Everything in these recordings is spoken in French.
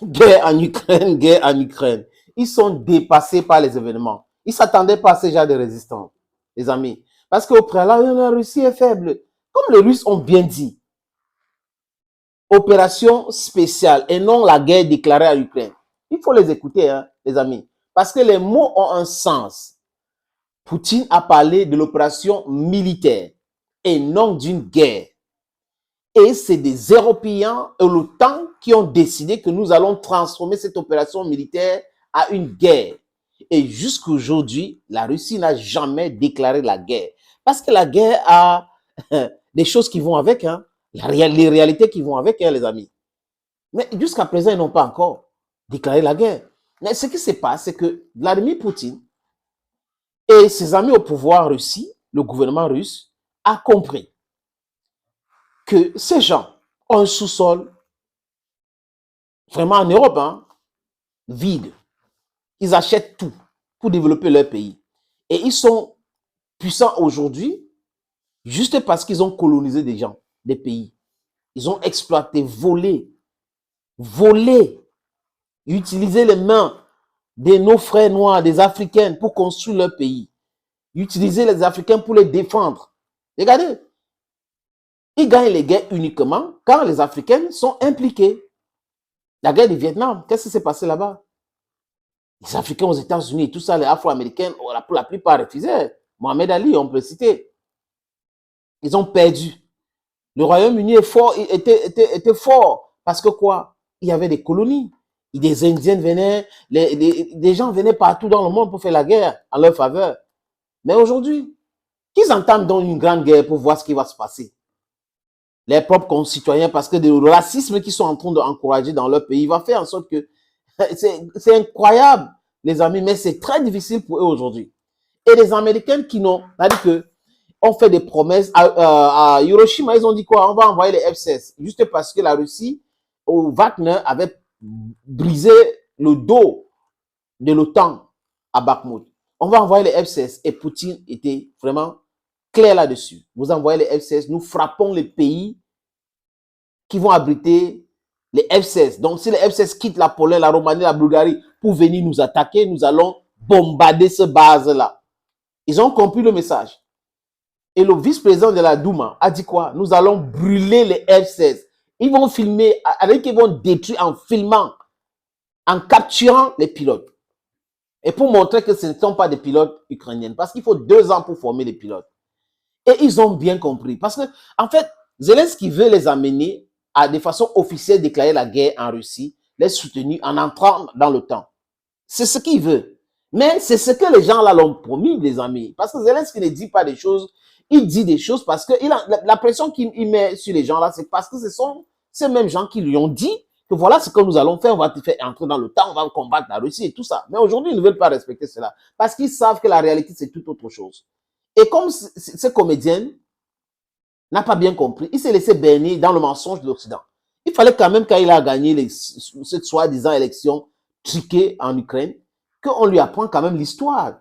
Guerre en Ukraine, guerre en Ukraine. Ils sont dépassés par les événements. Ils ne s'attendaient pas à ce genre de résistance, les amis. Parce qu'au préalable, la Russie est faible. Comme les Russes ont bien dit, opération spéciale et non la guerre déclarée à l'Ukraine. Il faut les écouter, hein, les amis. Parce que les mots ont un sens. Poutine a parlé de l'opération militaire et non d'une guerre. Et c'est des Européens et l'OTAN qui ont décidé que nous allons transformer cette opération militaire à une guerre. Et jusqu'à aujourd'hui, la Russie n'a jamais déclaré la guerre. Parce que la guerre a des choses qui vont avec, hein, les réalités qui vont avec, hein, les amis. Mais jusqu'à présent, ils n'ont pas encore déclaré la guerre. Mais ce qui se passe, c'est que Vladimir Poutine et ses amis au pouvoir russie, le gouvernement russe, a compris que ces gens ont un sous-sol vraiment en Europe, hein, vide. Ils achètent tout pour développer leur pays. Et ils sont puissants aujourd'hui juste parce qu'ils ont colonisé des gens, des pays. Ils ont exploité, volé, utilisé les mains de nos frères noirs, des Africains pour construire leur pays. Utiliser les Africains pour les défendre. Regardez, ils gagnent les guerres uniquement quand les Africains sont impliqués. La guerre du Vietnam, qu'est-ce qui s'est passé là-bas? Les Africains aux États-Unis et tout ça, les Afro-Américains, pour la plupart refusaient. Mohamed Ali, on peut le citer. Ils ont perdu. Le Royaume-Uni était fort. Parce que quoi? Il y avait des colonies. Des Indiens venaient, des gens venaient partout dans le monde pour faire la guerre en leur faveur. Mais aujourd'hui, qu'ils entament donc une grande guerre pour voir ce qui va se passer. Les propres concitoyens, parce que le racisme qu'ils sont en train d'encourager dans leur pays va faire en sorte que c'est incroyable, les amis, mais c'est très difficile pour eux aujourd'hui. Et les Américains qui n'ont pas dit que ont fait des promesses à Hiroshima, ils ont dit quoi? On va envoyer les F-16, juste parce que la Russie, au Wagner, avait brisé le dos de l'OTAN à Bakhmut. On va envoyer les F-16 et Poutine était vraiment clair là-dessus. Vous envoyez les F-16, nous frappons les pays qui vont abriter les F-16. Donc, si les F-16 quittent la Pologne, la Roumanie, la Bulgarie pour venir nous attaquer, nous allons bombarder ce base-là. Ils ont compris le message. Et le vice-président de la Douma a dit quoi? Nous allons brûler les F-16. Ils vont filmer, avec ils vont détruire en filmant, en capturant les pilotes. Et pour montrer que ce ne sont pas des pilotes ukrainiens. Parce qu'il faut 2 ans pour former les pilotes. Et ils ont bien compris. Parce que, en fait, Zelensky veut les amener à de façon officielle déclarer la guerre en Russie, les soutenir en entrant dans l'OTAN. C'est ce qu'il veut. Mais c'est ce que les gens là l'ont promis, les amis. Parce que Zelensky ne dit pas des choses, il dit des choses parce que la pression qu'il met sur les gens là, c'est parce que ce sont ces mêmes gens qui lui ont dit que voilà ce que nous allons faire, on va te faire entrer dans l'OTAN, on va combattre la Russie et tout ça. Mais aujourd'hui, ils ne veulent pas respecter cela parce qu'ils savent que la réalité, c'est tout autre chose. Et comme ce comédien n'a pas bien compris, il s'est laissé berner dans le mensonge de l'Occident. Il fallait quand même, quand il a gagné cette soi-disant élection truquée en Ukraine, qu'on lui apprend quand même l'histoire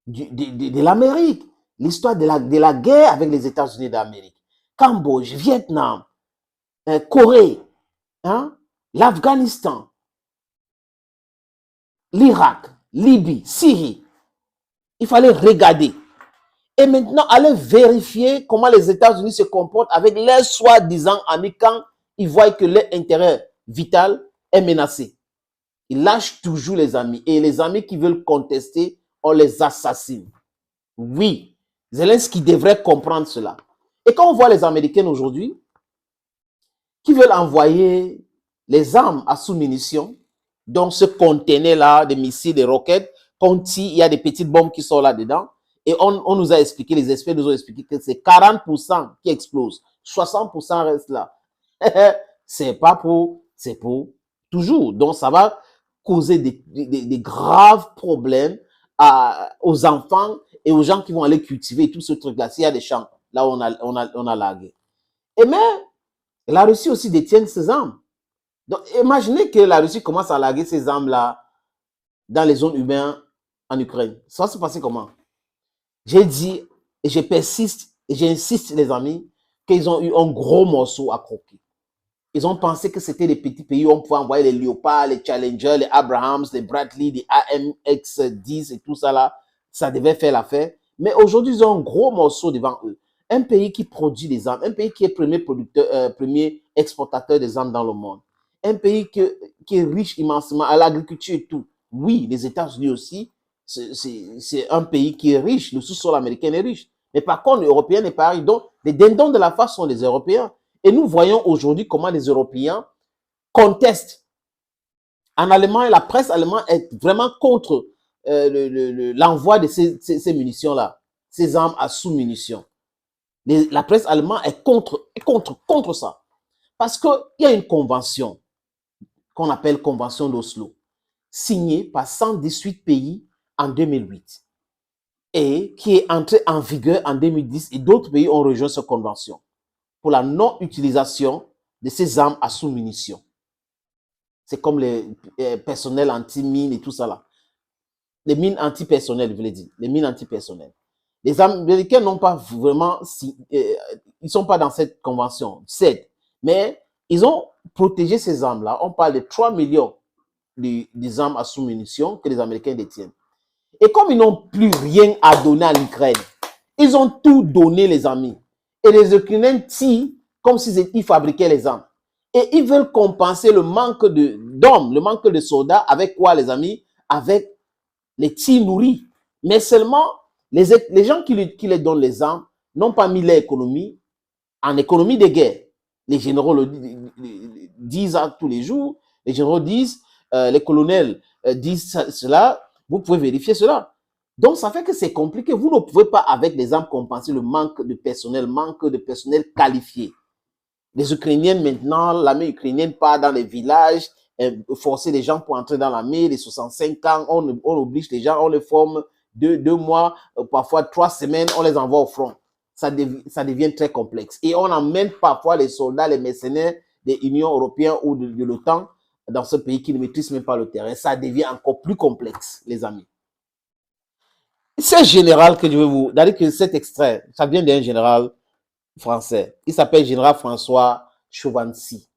de l'Amérique, l'histoire de la guerre avec les États-Unis d'Amérique. Cambodge, Vietnam, Corée, hein, l'Afghanistan, l'Irak, Libye, Syrie. Il fallait regarder. Et maintenant, aller vérifier comment les États-Unis se comportent avec leurs soi-disant amis quand ils voient que leur intérêt vital est menacé. Ils lâchent toujours les amis. Et les amis qui veulent contester, on les assassine. Oui, Zelensky devrait comprendre cela. Et quand on voit les Américains aujourd'hui, qui veulent envoyer les armes à sous-munitions, donc ce conteneur-là, des missiles, des roquettes, quand il y a des petites bombes qui sont là-dedans, et on nous a expliqué, les experts nous ont expliqué que c'est 40% qui explosent, 60% restent là. C'est pour toujours. Donc ça va causer des graves problèmes aux enfants et aux gens qui vont aller cultiver tout ce truc-là. S'il y a des champs, là où on a la guerre. Et même, la Russie aussi détient ces armes. Donc, imaginez que la Russie commence à larguer ces armes-là dans les zones humaines en Ukraine. Ça va se passer comment? J'ai dit, et je persiste, et j'insiste, les amis, qu'ils ont eu un gros morceau à croquer. Ils ont pensé que c'était des petits pays où on pouvait envoyer les Léopards, les Challenger, les Abrahams, les Bradley, les AMX-10 et tout ça là. Ça devait faire l'affaire. Mais aujourd'hui, ils ont un gros morceau devant eux. Un pays qui produit des armes, un pays qui est premier producteur, premier exportateur des armes dans le monde. Un pays qui est riche immensément à l'agriculture et tout. Oui, les États-Unis aussi, c'est un pays qui est riche. Le sous-sol américain est riche. Mais par contre, les Européens n'est pas riche. Donc, les dindons de la face sont les Européens. Et nous voyons aujourd'hui comment les Européens contestent. En Allemagne, la presse allemande est vraiment contre l'envoi de ces munitions-là, ces armes à sous-munitions. La presse allemande est contre ça. Parce qu'il y a une convention qu'on appelle Convention d'Oslo, signée par 118 pays en 2008 et qui est entrée en vigueur en 2010 et d'autres pays ont rejoint cette convention pour la non-utilisation de ces armes à sous-munitions. C'est comme les personnels anti-mines et tout ça là. Les mines anti-personnelles, je voulais dire. Les mines anti-personnelles. Les Américains n'ont pas vraiment... ils ne sont pas dans cette convention, certes. Mais ils ont protégé ces armes-là. On parle de 3 millions des armes à sous-munitions que les Américains détiennent. Et comme ils n'ont plus rien à donner à l'Ukraine, ils ont tout donné, les amis. Et les Ukrainiens tirent comme s'ils fabriquaient les armes. Et ils veulent compenser le manque d'hommes, le manque de soldats, avec quoi, les amis? Avec les tirs nourris. Mais seulement, les gens qui les donnent les armes n'ont pas mis leur économie en économie de guerre. Les généraux le disent tous les jours, les généraux disent, les colonels disent cela, vous pouvez vérifier cela. Donc, ça fait que c'est compliqué. Vous ne pouvez pas, avec des armes, compenser le manque de personnel qualifié. Les Ukrainiens, maintenant, l'armée ukrainienne part dans les villages, forcer les gens pour entrer dans l'armée, les 65 ans, on oblige les gens, on les forme 2 mois, parfois 3 semaines, on les envoie au front. Ça devient très complexe. Et on emmène parfois les soldats, les mercenaires de l'Union européenne ou de l'OTAN dans ce pays qui ne maîtrise même pas le terrain. Ça devient encore plus complexe, les amis. Ce général que je vais vous... C'est-à-dire que cet extrait, ça vient d'un général français. Il s'appelle général François Chauvancy.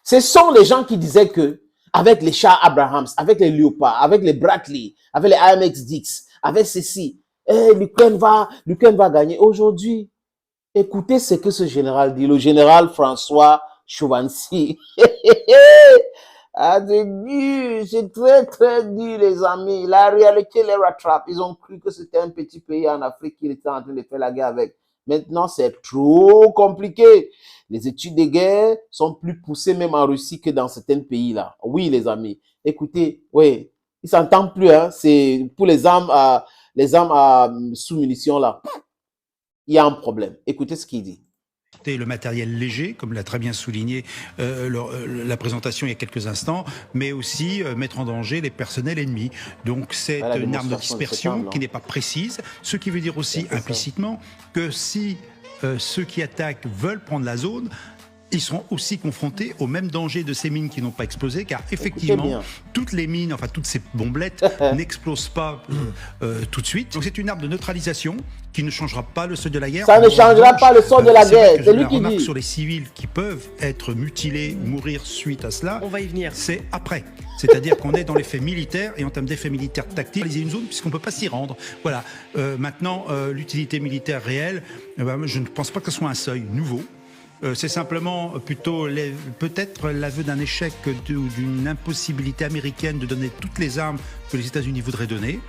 Ce sont les gens qui disaient que avec les chars Abrahams, avec les Léopards, avec les Bradley, avec les AMX-10, avec ceci, l'Ukraine va gagner. Aujourd'hui, écoutez ce que ce général dit, le général François Chauvancy. Ah, c'est très, très dur, les amis. La réalité les rattrape. Ils ont cru que c'était un petit pays en Afrique qu'ils étaient en train de faire la guerre avec. Maintenant, c'est trop compliqué. Les études de guerre sont plus poussées même en Russie que dans certains pays-là. Oui, les amis. Écoutez, oui, ils s'entendent plus. Hein. C'est pour les armes à sous-munitions, là. Il y a un problème. Écoutez ce qu'il dit. Le matériel léger, comme l'a très bien souligné la présentation il y a quelques instants, mais aussi mettre en danger les personnels ennemis. Donc c'est une arme de dispersion qui n'est pas précise, ce qui veut dire aussi implicitement que si ceux qui attaquent veulent prendre la zone, ils seront aussi confrontés au même danger de ces mines qui n'ont pas explosé, car effectivement, toutes les mines, enfin toutes ces bombelettes n'explosent pas tout de suite. Donc c'est une arme de neutralisation qui ne changera pas le sort de la guerre. Ça ne changera pas le sort de la guerre. C'est lui qui dit. Sur les civils qui peuvent être mutilés, mourir suite à cela. On va y venir. C'est après. C'est-à-dire qu'on est dans les faits militaires et en termes d'effets militaires tactiques, il y a une zone puisqu'on ne peut pas s'y rendre. Voilà. Maintenant, l'utilité militaire réelle, je ne pense pas que ce soit un seuil nouveau. C'est simplement plutôt peut-être l'aveu d'un échec ou d'une impossibilité américaine de donner toutes les armes que les États-Unis voudraient donner.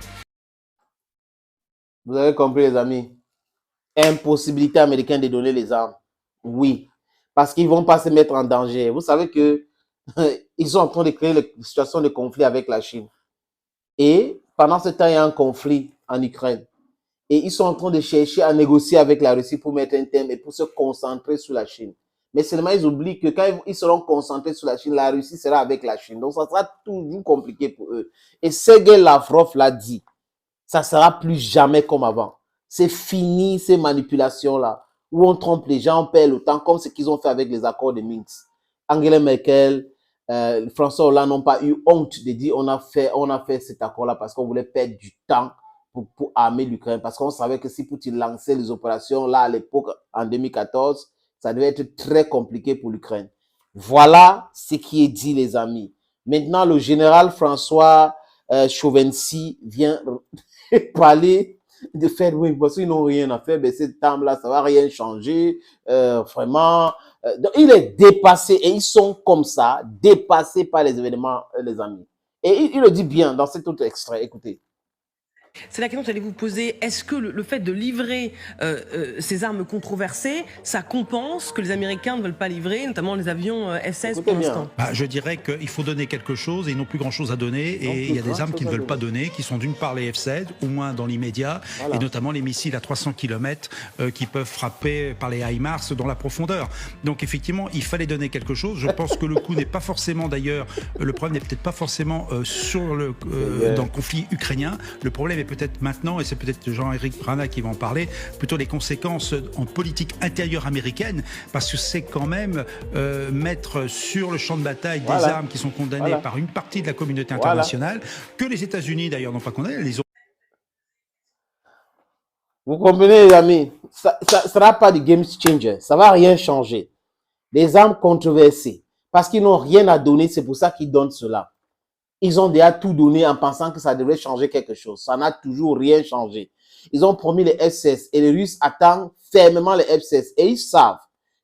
Vous avez compris, les amis. Impossibilité américaine de donner les armes. Oui. Parce qu'ils ne vont pas se mettre en danger. Vous savez que ils sont en train de créer une situation de conflit avec la Chine. Et pendant ce temps, il y a un conflit en Ukraine. Et ils sont en train de chercher à négocier avec la Russie pour mettre un terme et pour se concentrer sur la Chine. Mais seulement, ils oublient que quand ils seront concentrés sur la Chine, la Russie sera avec la Chine. Donc, ça sera toujours compliqué pour eux. Et Sergei Lavrov l'a dit. Ça sera plus jamais comme avant. C'est fini, ces manipulations-là, où on trompe les gens, on perd le temps, comme ce qu'ils ont fait avec les accords de Minsk. Angela Merkel, François Hollande n'ont pas eu honte de dire on a fait cet accord-là parce qu'on voulait perdre du temps pour armer l'Ukraine. Parce qu'on savait que si Poutine lançait les opérations là à l'époque, en 2014, ça devait être très compliqué pour l'Ukraine. Voilà ce qui est dit, les amis. Maintenant, le général François Chauvency vient parler de faire, oui, parce qu'ils n'ont rien à faire, mais cette table-là, ça va rien changer, vraiment. Donc, il est dépassé et ils sont comme ça, dépassés par les événements, les amis. Et il le dit bien dans cet autre extrait, écoutez. C'est la question que j'allais vous poser. Est-ce que le fait de livrer ces armes controversées, ça compense que les Américains ne veulent pas livrer, notamment les avions F-16 pour l'instant? Je dirais qu'il faut donner quelque chose et ils n'ont plus grand-chose à donner. Et il y a des armes qu'ils ne veulent pas donner, qui sont d'une part les F-16, au moins dans l'immédiat, et notamment les missiles à 300 km qui peuvent frapper par les HIMARS dans la profondeur. Donc effectivement, il fallait donner quelque chose. Je pense que le coup n'est pas forcément, d'ailleurs, le problème n'est peut-être pas forcément dans le conflit ukrainien. Le problème est peut-être maintenant, et c'est peut-être Jean-Éric Brana qui va en parler, plutôt les conséquences en politique intérieure américaine, parce que c'est quand même mettre sur le champ de bataille des armes qui sont condamnées par une partie de la communauté internationale, que les États-Unis d'ailleurs n'ont pas condamné, les autres. Vous comprenez, les amis, ça ne sera pas du game changer, ça ne va rien changer. Les armes controversées, parce qu'ils n'ont rien à donner, c'est pour ça qu'ils donnent cela. Ils ont déjà tout donné en pensant que ça devrait changer quelque chose. Ça n'a toujours rien changé. Ils ont promis les F-16 et les Russes attendent fermement les F-16. Et ils savent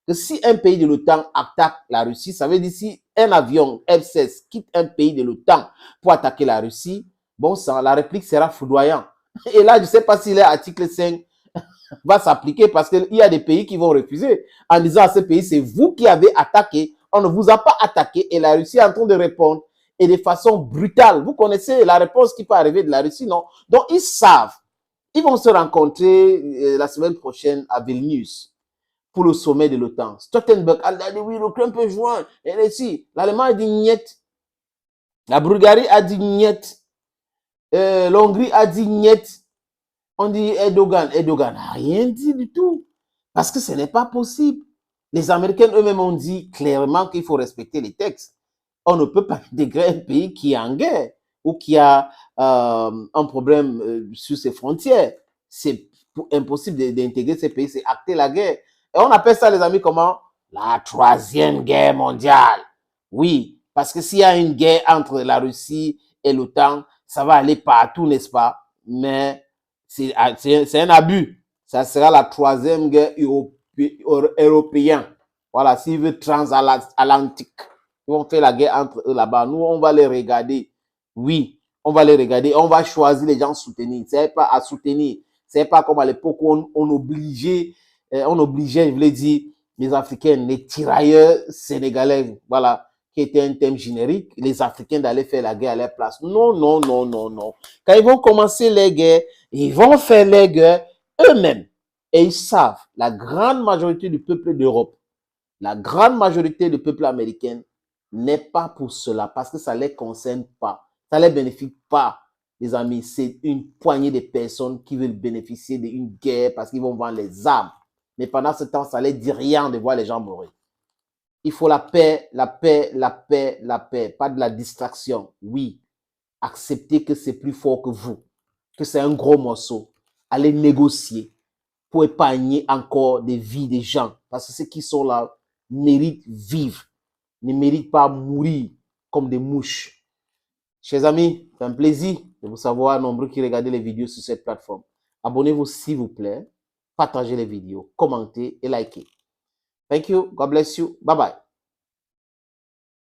que si un pays de l'OTAN attaque la Russie, ça veut dire si un avion F-16 quitte un pays de l'OTAN pour attaquer la Russie, bon sang, la réplique sera foudroyante. Et là, je ne sais pas si l'article 5 va s'appliquer parce qu'il y a des pays qui vont refuser en disant à ce pays, c'est vous qui avez attaqué, on ne vous a pas attaqué et la Russie est en train de répondre et de façon brutale. Vous connaissez la réponse qui peut arriver de la Russie, non? Donc, ils savent. Ils vont se rencontrer la semaine prochaine à Vilnius pour le sommet de l'OTAN. Stoltenberg a dit, oui, l'Ukraine peut joindre. Et ici, l'Allemagne a dit niet. La Bulgarie a dit niet. L'Hongrie a dit niet. On dit Erdogan. Erdogan n'a rien dit du tout. Parce que ce n'est pas possible. Les Américains eux-mêmes ont dit clairement qu'il faut respecter les textes. On ne peut pas intégrer un pays qui est en guerre ou qui a un problème sur ses frontières. C'est impossible d'intégrer ces pays, c'est acter la guerre. Et on appelle ça, les amis, comment? La troisième guerre mondiale. Oui, parce que s'il y a une guerre entre la Russie et l'OTAN, ça va aller partout, n'est-ce pas? Mais c'est un abus. Ça sera la troisième guerre européenne. Voilà, s'il veut transatlantique. Ils vont faire la guerre entre eux là-bas. Nous, on va les regarder. Oui, on va les regarder. On va choisir les gens à soutenir. C'est pas à soutenir. C'est pas comme à l'époque où on obligeait, je voulais dire, les Africains, les tirailleurs sénégalais, voilà, qui était un thème générique, les Africains d'aller faire la guerre à leur place. Non, non, non, non, non. Quand ils vont commencer les guerres, ils vont faire les guerres eux-mêmes. Et ils savent, la grande majorité du peuple d'Europe, la grande majorité du peuple américain n'est pas pour cela, parce que ça ne les concerne pas. Ça ne les bénéficie pas, les amis. C'est une poignée de personnes qui veulent bénéficier d'une guerre parce qu'ils vont vendre les armes. Mais pendant ce temps, ça ne les dit rien de voir les gens mourir. Il faut la paix, la paix, la paix, la paix. Pas de la distraction. Oui, acceptez que c'est plus fort que vous, que c'est un gros morceau. Allez négocier pour épargner encore des vies des gens. Parce que ceux qui sont là méritent vivre, ne méritent pas mourir comme des mouches. Chers amis, c'est un plaisir de vous savoir nombreux qui regardez les vidéos sur cette plateforme. Abonnez-vous s'il vous plaît, partagez les vidéos, commentez et likez. Thank you. God bless you. Bye bye.